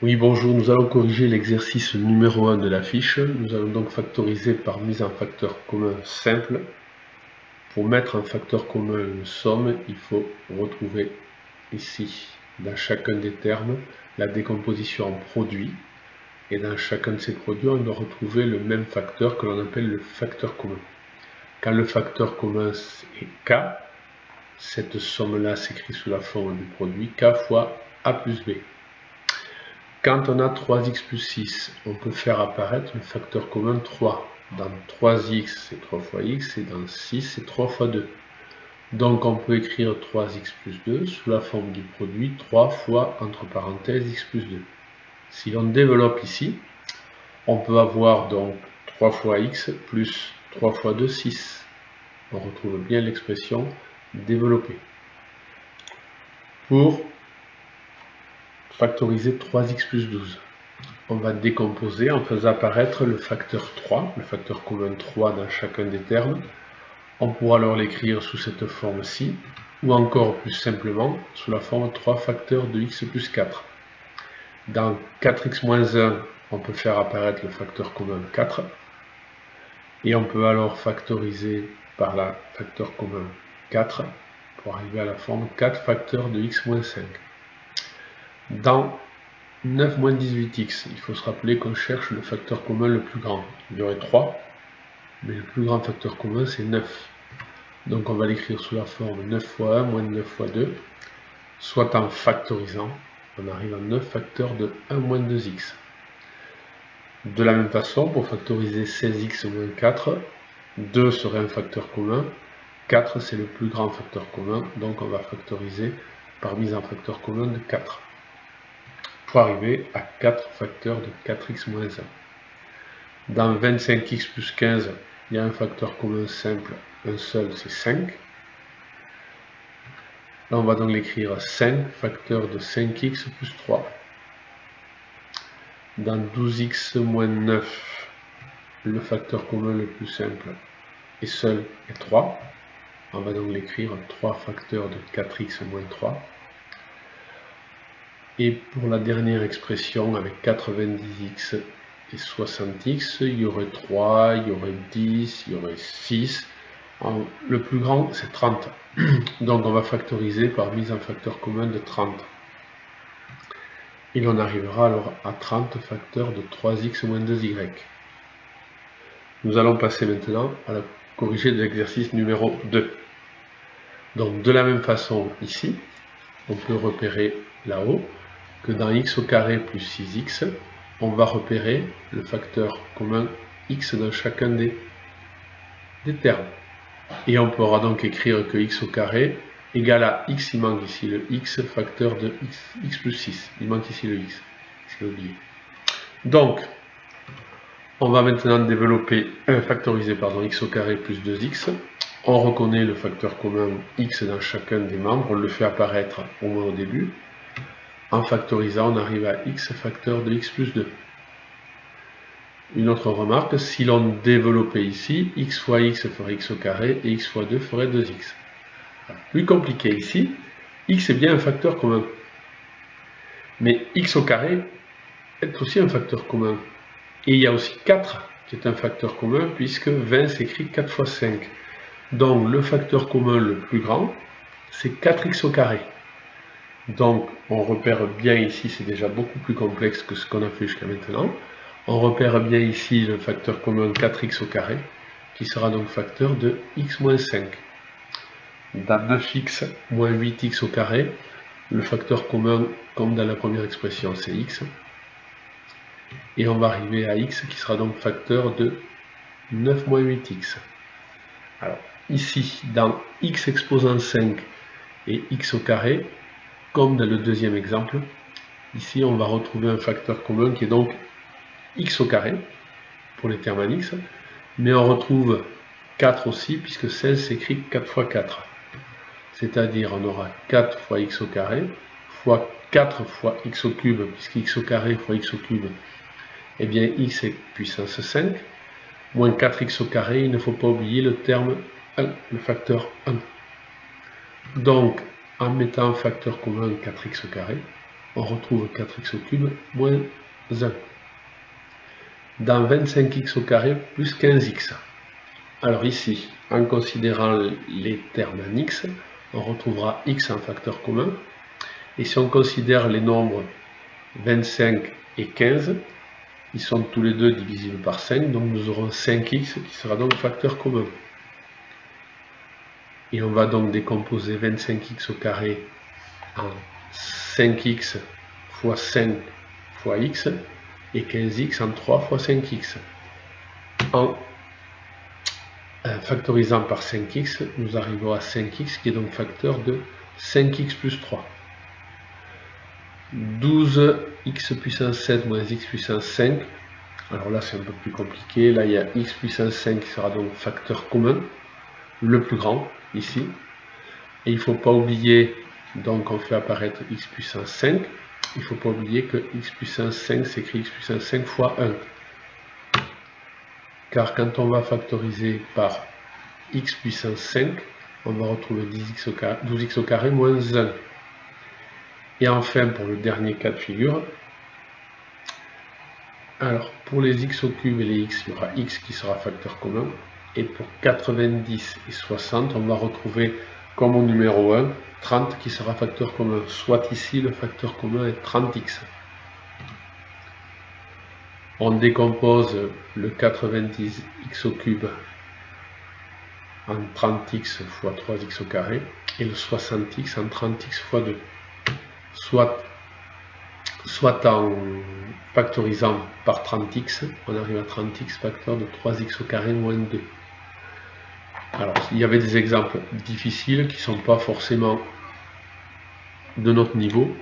Oui, bonjour, nous allons corriger l'exercice numéro 1 de la fiche. Nous allons donc factoriser par mise en facteur commun simple. Pour mettre en facteur commun une somme, il faut retrouver ici, dans chacun des termes, la décomposition en produits. Et dans chacun de ces produits, on doit retrouver le même facteur que l'on appelle le facteur commun. Quand le facteur commun est K, cette somme-là s'écrit sous la forme du produit K fois A plus B. Quand on a 3x plus 6, on peut faire apparaître le facteur commun 3. Dans 3x, c'est 3 fois x, et dans 6, c'est 3 fois 2. Donc on peut écrire 3x plus 2 sous la forme du produit 3 fois, entre parenthèses, x plus 2. Si l'on développe ici, on peut avoir donc 3 fois x plus 3 fois 2, 6. On retrouve bien l'expression développée. Pour factoriser 3x plus 12. On va décomposer en faisant apparaître le facteur 3, le facteur commun 3 dans chacun des termes. On pourra alors l'écrire sous cette forme-ci, ou encore plus simplement sous la forme 3 facteurs de x plus 4. Dans 4x moins 1, on peut faire apparaître le facteur commun 4, et on peut alors factoriser par la facteur commun 4 pour arriver à la forme 4 facteurs de x moins 5. Dans 9 moins 18x, il faut se rappeler qu'on cherche le facteur commun le plus grand. Il y aurait 3, mais le plus grand facteur commun c'est 9. Donc on va l'écrire sous la forme 9 fois 1 moins 9 fois 2, soit en factorisant, on arrive à 9 facteurs de 1 moins 2x. De la même façon, pour factoriser 16x moins 4, 2 serait un facteur commun, 4 c'est le plus grand facteur commun, donc on va factoriser par mise en facteur commun de 4. Pour arriver à 4 facteurs de 4x moins 1. Dans 25x plus 15, il y a un facteur commun simple, un seul, c'est 5. Là, on va donc l'écrire 5 facteurs de 5x plus 3. Dans 12x moins 9, le facteur commun le plus simple et seul est 3. On va donc l'écrire 3 facteurs de 4x moins 3. Et pour la dernière expression, avec 90x et 60x, il y aurait 3, il y aurait 10, il y aurait 6. Le plus grand, c'est 30. Donc on va factoriser par mise en facteur commun de 30. Et l'on arrivera alors à 30 facteurs de 3x moins 2y. Nous allons passer maintenant à la corrigée de l'exercice numéro 2. Donc de la même façon ici, on peut repérer là-haut que dans x au carré plus 6x, on va repérer le facteur commun x dans chacun des termes. Et on pourra donc écrire que x au carré égale à x, il manque ici le x facteur de x plus 6. Il manque ici le x, c'est oublié. Donc, on va maintenant développer, factoriser x au carré plus 2x. On reconnaît le facteur commun x dans chacun des membres, on le fait apparaître au moins au début. En factorisant, on arrive à x facteur de x plus 2. Une autre remarque, si l'on développait ici, x fois x ferait x au carré et x fois 2 ferait 2x. Plus compliqué ici, x est bien un facteur commun. Mais x au carré est aussi un facteur commun. Et il y a aussi 4 qui est un facteur commun puisque 20 s'écrit 4 fois 5. Donc le facteur commun le plus grand, c'est 4x au carré. Donc on repère bien ici, c'est déjà beaucoup plus complexe que ce qu'on a fait jusqu'à maintenant. On repère bien ici le facteur commun 4x au carré, qui sera donc facteur de x moins 5. Dans 9x moins 8x au carré, le facteur commun, comme dans la première expression, c'est x. Et on va arriver à x qui sera donc facteur de 9 moins 8x. Alors ici, dans x exposant 5 et x au carré, comme dans le deuxième exemple, ici on va retrouver un facteur commun qui est donc x au carré, pour les termes en x, mais on retrouve 4 aussi, puisque 16 s'écrit 4 fois 4. C'est-à-dire on aura 4 fois x au carré, fois 4 fois x au cube, puisque x au carré fois x au cube, eh bien x est puissance 5, moins 4x au carré, il ne faut pas oublier le terme 1, le facteur 1. Donc, en mettant un facteur commun 4x au carré, on retrouve 4x au cube moins 1. Dans 25x au carré plus 15x. Alors ici, en considérant les termes en x, on retrouvera x en facteur commun. Et si on considère les nombres 25 et 15, ils sont tous les deux divisibles par 5, donc nous aurons 5x qui sera donc facteur commun. Et on va donc décomposer 25x au carré en 5x fois 5 fois x et 15x en 3 fois 5x. En factorisant par 5x, nous arrivons à 5x qui est donc facteur de 5x plus 3. 12x puissance 7 moins x puissance 5. Alors là c'est un peu plus compliqué. Là il y a x puissance 5 qui sera donc facteur commun, le plus grand ici. Et il ne faut pas oublier, donc on fait apparaître x puissance 5. Il ne faut pas oublier que x puissance 5 s'écrit x puissance 5 fois 1. Car quand on va factoriser par x puissance 5, on va retrouver 12x au carré moins 1. Et enfin, pour le dernier cas de figure, alors pour les x au cube et les x, il y aura x qui sera facteur commun. Et pour 90 et 60, on va retrouver comme au numéro 1, 30 qui sera facteur commun. Soit ici, le facteur commun est 30x. On décompose le 90x au cube en 30x fois 3x au carré et le 60x en 30x fois 2. Soit en factorisant par 30x, on arrive à 30x facteur de 3x au carré moins 2. Alors, il y avait des exemples difficiles qui ne sont pas forcément de notre niveau.